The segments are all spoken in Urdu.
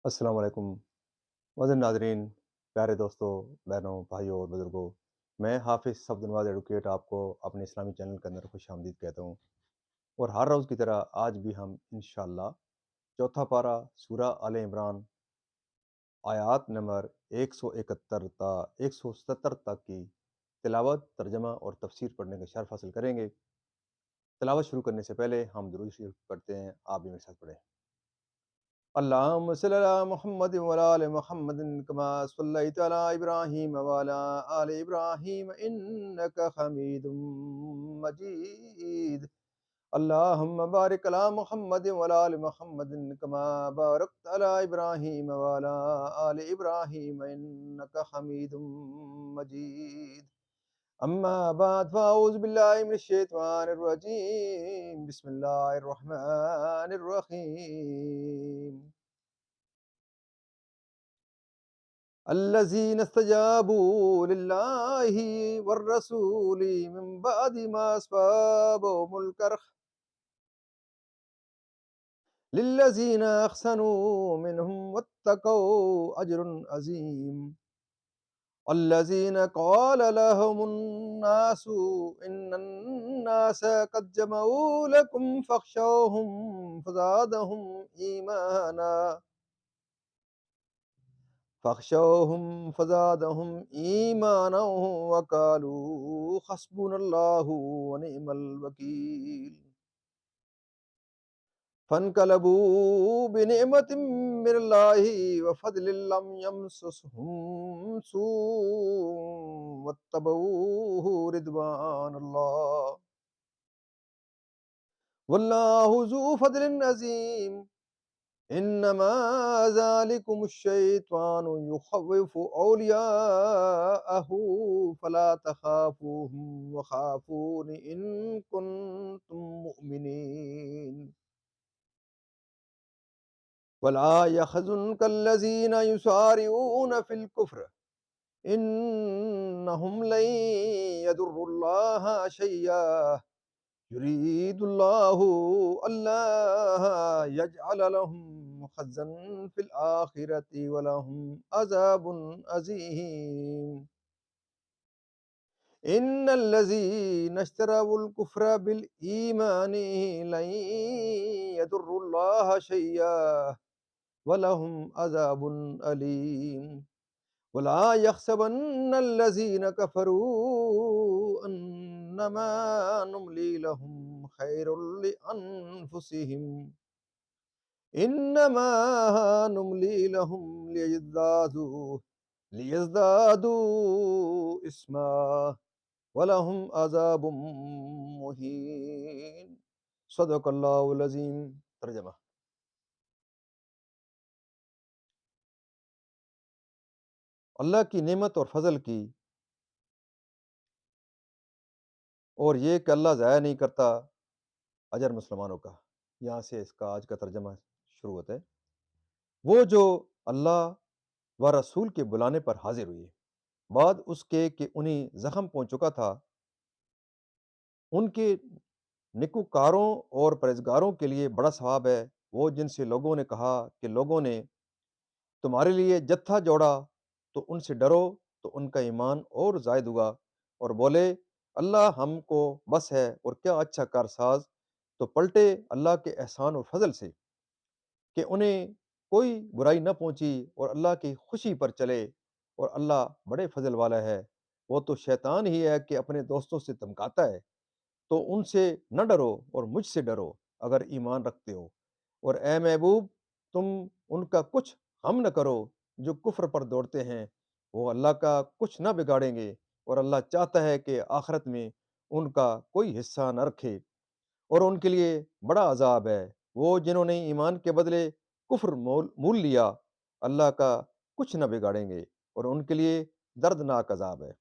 السلام علیکم معزز ناظرین، پیارے دوستوں، بہنوں، بھائیوں اور بزرگوں۔ میں حافظ عبد النواز ایڈوکیٹ آپ کو اپنے اسلامی چینل کے اندر خوش آمدید کہتا ہوں، اور ہر روز کی طرح آج بھی ہم انشاءاللہ چوتھا پارہ سورہ آل عمران آیات نمبر 171 تا 170 تک کی تلاوت، ترجمہ اور تفسیر پڑھنے کا شرف حاصل کریں گے۔ تلاوت شروع کرنے سے پہلے ہم درود شریف پڑھتے ہیں، آپ بھی میرے ساتھ پڑھیں۔ اللهم صل على محمد وعلى آل محمد كما صليت على إبراهيم وعلى آل إبراهيم إنك حميد مجيد. اللهم بارك على محمد وعلى آل محمد كما باركت على إبراهيم وعلى آل إبراهيم إنك حميد مجيد. أما بعد فأعوذ بالله من الشيطان الرجيم. بسم الله الرحمن الرحيم. الذين استجابوا لله والرسول من بعد ما أصابهم الكرح للذين أحسنوا منهم واتقوا أجر عظيم. الذين قال لهم الناس إن الناس قد جمعوا لكم فاخشوهم فزادهم إيمانا وقالوا حسبنا الله ونعم الوكيل. فانقلبوا بنعمة من الله وفضل لم يمسسهم سوء واتبعوا رضوان الله والله ذو فضل عظيم. إنما ذلكم الشيطان يخوف أولياءه فلا تخافوهم وخافون إن كنتم مؤمنين. ولا يحزنك الذين يسارعون في الكفر إنهم لن يضروا الله شيئا يريد الله ألا يجعل لهم حظا في الآخرة ولهم عذاب عظيم. إن الذين اشتروا الكفر بالإيمان لن يضروا الله شيئا ولهم عذاب أليم. ولا يحسبن الذين كفروا أنما نملي لهم خير لأنفسهم إنما نملي لهم ليزدادوا إثما ولهم عذاب مهين. صدق اللہ العظیم. ترجمہ: اللہ کی نعمت اور فضل کی، اور یہ کہ اللہ ضائع نہیں کرتا اجر مسلمانوں کا. یہاں سے اس کا آج کا ترجمہ شروع ہوتا ہے. وہ جو اللہ و رسول کے بلانے پر حاضر ہوئے بعد اس کے کہ انہیں زخم پہنچ چکا تھا، ان کے نکوکاروں اور پرہیزگاروں کے لیے بڑا ثواب ہے. وہ جن سے لوگوں نے کہا کہ لوگوں نے تمہارے لیے جتھا جوڑا تو ان سے ڈرو، تو ان کا ایمان اور زائد ہوا، اور بولے اللہ ہم کو بس ہے اور کیا اچھا کارساز. تو پلٹے اللہ کے احسان اور فضل سے کہ انہیں کوئی برائی نہ پہنچی اور اللہ کی خوشی پر چلے، اور اللہ بڑے فضل والا ہے. وہ تو شیطان ہی ہے کہ اپنے دوستوں سے دھمکاتا ہے، تو ان سے نہ ڈرو اور مجھ سے ڈرو اگر ایمان رکھتے ہو. اور اے محبوب، تم ان کا کچھ غم نہ کرو جو کفر پر دوڑتے ہیں، وہ اللہ کا کچھ نہ بگاڑیں گے، اور اللہ چاہتا ہے کہ آخرت میں ان کا کوئی حصہ نہ رکھے، اور ان کے لیے بڑا عذاب ہے. وہ جنہوں نے ایمان کے بدلے کفر مول لیا، اللہ کا کچھ نہ بگاڑیں گے، اور ان کے لیے دردناک عذاب ہے.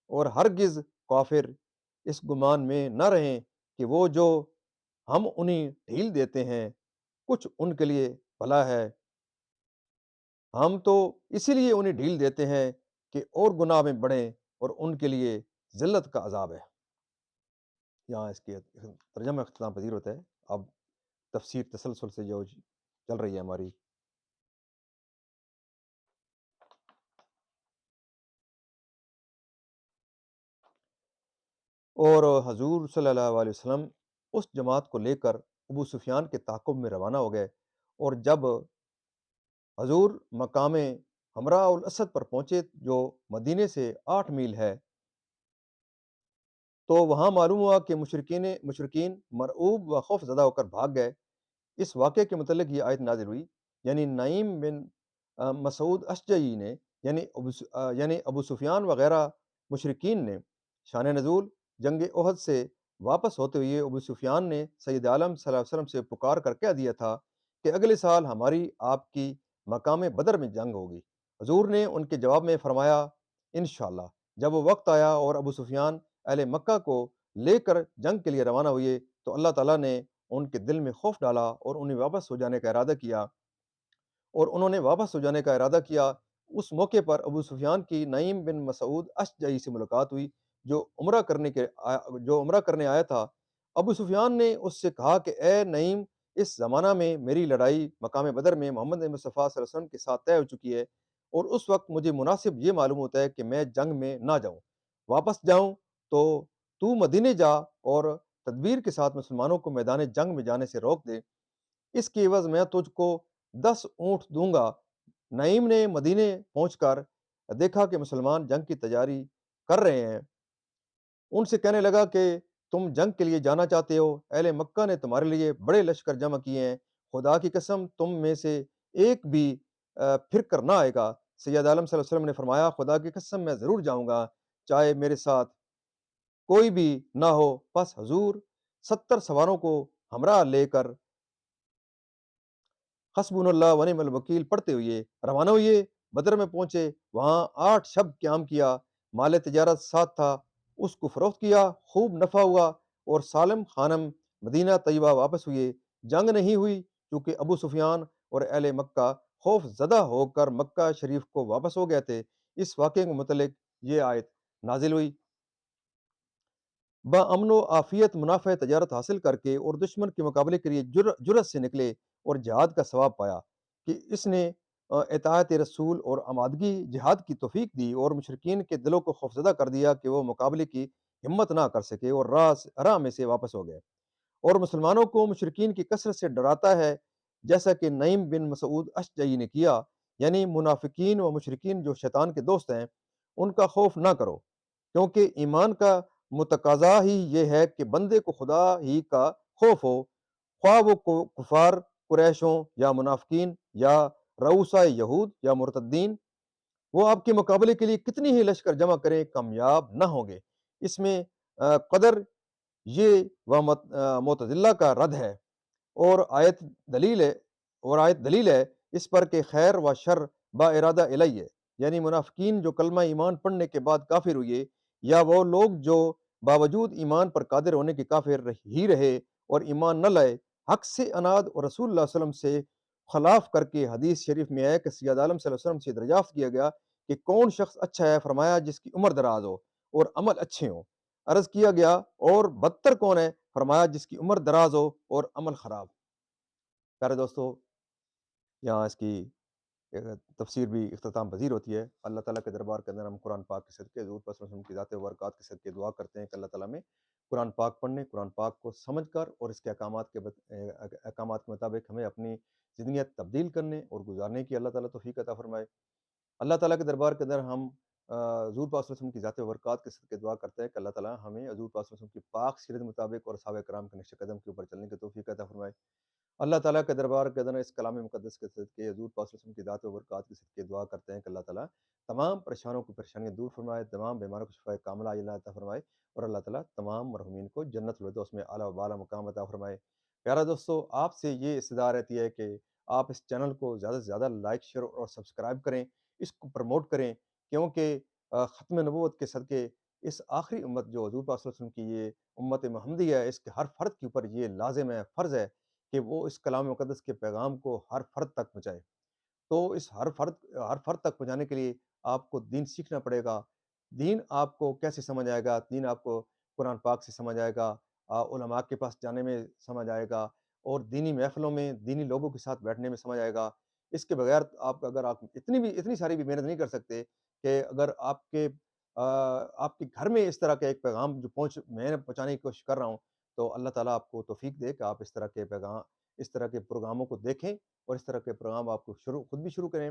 اور ہرگز کافر اس گمان میں نہ رہیں کہ وہ جو ہم انہیں ڈھیل دیتے ہیں کچھ ان کے لیے بھلا ہے. ہم تو اسی لیے انہیں ڈھیل دیتے ہیں کہ اور گناہ میں بڑھیں، اور ان کے لیے ذلت کا عذاب ہے. یہاں اس کے ترجمہ اختتام پذیر ہوتا ہے. اب تفسیر تسلسل سے جو چل رہی ہے ہماری، اور حضور صلی اللہ علیہ وسلم اس جماعت کو لے کر ابو سفیان کے تعاقب میں روانہ ہو گئے، اور جب حضور مقام حمراء الاسد پر پہنچے جو مدینے سے 8 میل ہے، تو وہاں معلوم ہوا کہ مشرکین مرعوب و خوف زدہ ہو کر بھاگ گئے۔ اس واقعے کے متعلق یہ آیت نازل ہوئی، یعنی نعیم بن مسعود اشجعی نے، یعنی ابو سفیان وغیرہ مشرکین نے، شان نزول جنگ احد سے واپس ہوتے ہوئے ابو سفیان نے سید عالم صلی اللہ علیہ وسلم سے پکار کر کہہ دیا تھا کہ اگلے سال ہماری آپ کی مقام بدر میں جنگ ہوگی۔ حضور نے ان کے جواب میں فرمایا انشاءاللہ۔ جب وہ وقت آیا اور ابو سفیان اہل مکہ کو لے کر جنگ کے لیے روانہ ہوئے، تو اللہ تعالیٰ نے ان کے دل میں خوف ڈالا اور انہیں واپس ہو جانے کا ارادہ کیا، اور انہوں نے واپس ہو جانے کا ارادہ کیا۔ اس موقع پر ابو سفیان کی نعیم بن مسعود اشجعی سے ملاقات ہوئی، جو عمرہ کرنے آیا تھا۔ ابو سفیان نے اس سے کہا کہ اے نعیم، اس زمانہ میں میری لڑائی مقام بدر میں محمد مصطفیٰ صلی اللہ علیہ وسلم کے ساتھ طے ہو چکی ہے، اور اس وقت مجھے مناسب یہ معلوم ہوتا ہے کہ میں جنگ میں نہ جاؤں، واپس جاؤں تو تو مدینے جا اور تدبیر کے ساتھ مسلمانوں کو میدان جنگ میں جانے سے روک دے، اس کی عوض میں تجھ کو 10 اونٹ دوں گا۔ نعیم نے مدینے پہنچ کر دیکھا کہ مسلمان جنگ کی تیاری کر رہے ہیں، ان سے کہنے لگا کہ تم جنگ کے لیے جانا چاہتے ہو، اہل مکہ نے تمہارے لیے بڑے لشکر جمع کیے ہیں، خدا کی قسم تم میں سے ایک بھی پھر کر نہ آئے گا۔ سید عالم صلی اللہ علیہ وسلم نے فرمایا خدا کی قسم میں ضرور جاؤں گا، چاہے میرے ساتھ کوئی بھی نہ ہو۔ پس حضور 70 سواروں کو ہمراہ لے کر حسبنا اللہ ونعم الوکیل پڑھتے ہوئے روانہ ہوئے، بدر میں پہنچے، وہاں 8 شب قیام کیا، مال تجارت ساتھ تھا، اس کو فروخت کیا، خوب نفع ہوا، اور سالم خانم مدینہ طیبہ واپس ہوئے۔ جنگ نہیں ہوئی کیونکہ ابو سفیان اور اہل مکہ خوف زدہ ہو کر مکہ شریف کو واپس ہو گئے تھے۔ اس واقعے کے متعلق یہ آیت نازل ہوئی۔ بامن و عافیت منافع تجارت حاصل کر کے اور دشمن کے مقابلے کے لیے جرأت سے نکلے اور جہاد کا ثواب پایا کہ اس نے اطاعت رسول اور آمادگی جہاد کی توفیق دی، اور مشرکین کے دلوں کو خوفزدہ کر دیا کہ وہ مقابلے کی ہمت نہ کر سکے اور راہ میں سے واپس ہو گئے، اور مسلمانوں کو مشرکین کی کثرت سے ڈراتا ہے، جیسا کہ نعیم بن مسعود اشجعی نے کیا، یعنی منافقین و مشرکین جو شیطان کے دوست ہیں ان کا خوف نہ کرو، کیونکہ ایمان کا متقاضا ہی یہ ہے کہ بندے کو خدا ہی کا خوف ہو، خواہ وہ کفار قریش ہوں یا منافقین یا رؤسا یہود یا مرتدین، وہ آپ کے مقابلے کے لیے کتنی ہی لشکر جمع کریں کامیاب نہ ہوں گے۔ اس میں قدر یہ معتزلہ کا رد ہے، اور آیت دلیل ہے اس پر کہ خیر و شر با ارادہ الہی ہے، یعنی منافقین جو کلمہ ایمان پڑھنے کے بعد کافر ہوئے، یا وہ لوگ جو باوجود ایمان پر قادر ہونے کے کافر ہی رہے اور ایمان نہ لائے، حق سے اناد اور رسول اللہ صلی اللہ علیہ وسلم سے خلاف کر کے، حدیث شریف میں ہے کہ سید عالم صلی اللہ علیہ وسلم سے دریافت کیا گیا کہ کون شخص اچھا ہے؟ فرمایا جس کی عمر دراز ہو اور عمل اچھے ہوں۔ عرض کیا گیا اور بدتر کون ہے؟ فرمایا جس کی عمر دراز ہو اور عمل خراب۔ پیارے دوستو، یہاں اس کی تفسیر بھی اختتام پذیر ہوتی ہے۔ اللہ تعالیٰ کے دربار کے اندر ہم قرآن پاک کے صدقے حضور پاک صلی اللہ علیہ وسلم کی ذات و برکات کے صدقے دعا کرتے ہیں کہ اللہ تعالیٰ میں قرآن پاک پڑھنے، قرآن پاک کو سمجھ کر اور اس کے احکامات کے مطابق ہمیں اپنی زندگیاں تبدیل کرنے اور گزارنے کی اللہ تعالیٰ توفیق عطا فرمائے۔ اللہ تعالیٰ کے دربار کے اندر ہم حضور پاک صلی اللہ علیہ وسلم کی ذات و برکات کے صدقے دعا کرتے ہیں کہ اللہ تعالیٰ ہمیں حضور پاک صلی اللہ علیہ وسلم کی پاک سیرت کے مطابق اور صحابہ کرام کے نقش قدم کے اوپر چلنے کی توفیق عطا فرمائے۔ اللہ تعالیٰ کے دربار کے اندر اس کلام مقدس کے صدقے حضور پاک صلی اللہ علیہ وسلم کی ذات و برکات کے صدقے دعا کرتے ہیں کہ اللہ تعالیٰ تمام پریشانوں کو پریشانیاں دور فرمائے، تمام بیماروں کو شفائے کاملہ اللہ عطا فرمائے، اور اللہ تعالیٰ تمام مرحومین کو جنت الفردوس میں اعلیٰ و بالا مقام عطا فرمائے۔ پیارا دوستو، آپ سے یہ استدعا رہتی ہے کہ آپ اس چینل کو زیادہ سے زیادہ لائک، شیئر اور سبسکرائب کریں، اس کو پروموٹ کریں، کیونکہ ختم نبوت کے صدقے اس آخری امت جو حضور پاک صلی اللہ علیہ وسلم کی یہ امت محمدی ہے، اس کے ہر فرد کے اوپر یہ لازم ہے، فرض ہے کہ وہ اس کلام مقدس کے پیغام کو ہر فرد تک پہنچائے۔ تو اس ہر فرد تک پہنچانے کے لیے آپ کو دین سیکھنا پڑے گا۔ دین آپ کو کیسے سمجھ آئے گا؟ دین آپ کو قرآن پاک سے سمجھ آئے گا، علماء کے پاس جانے میں سمجھ آئے گا، اور دینی محفلوں میں دینی لوگوں کے ساتھ بیٹھنے میں سمجھ آئے گا۔ اس کے بغیر اگر آپ اتنی ساری بھی محنت نہیں کر سکتے کہ اگر آپ کے آپ کے گھر میں اس طرح کا ایک پیغام جو میں پہنچانے کی کوشش کر رہا ہوں، تو اللہ تعالیٰ آپ کو توفیق دے کہ آپ اس طرح کے پروگراموں کو دیکھیں اور اس طرح کے پروگرام آپ کو خود بھی شروع کریں،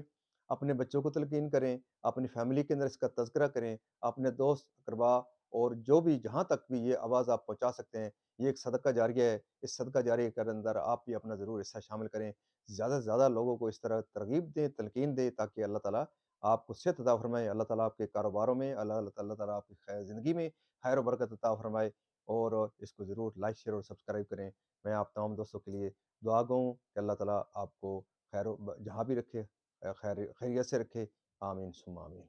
اپنے بچوں کو تلقین کریں، اپنی فیملی کے اندر اس کا تذکرہ کریں، اپنے دوست اقربا اور جو بھی جہاں تک بھی یہ آواز آپ پہنچا سکتے ہیں، یہ ایک صدقہ جاریہ ہے، اس صدقہ جاریہ کے اندر آپ بھی اپنا ضرور حصہ شامل کریں، زیادہ سے زیادہ لوگوں کو اس طرح ترغیب دیں، تلقین دیں، تاکہ اللہ تعالیٰ آپ کو صحت عطا فرمائے، اللہ تعالیٰ آپ کے کاروباروں میں، اللہ تعالیٰ آپ کی زندگی میں خیر و برکت عطا فرمائے، اور اس کو ضرور لائک شیئر اور سبسکرائب کریں۔ میں آپ تمام دوستوں کے لیے دعا گو ہوں کہ اللہ تعالیٰ آپ کو جہاں بھی رکھے، خیریت سے رکھے، آمین ثم آمین۔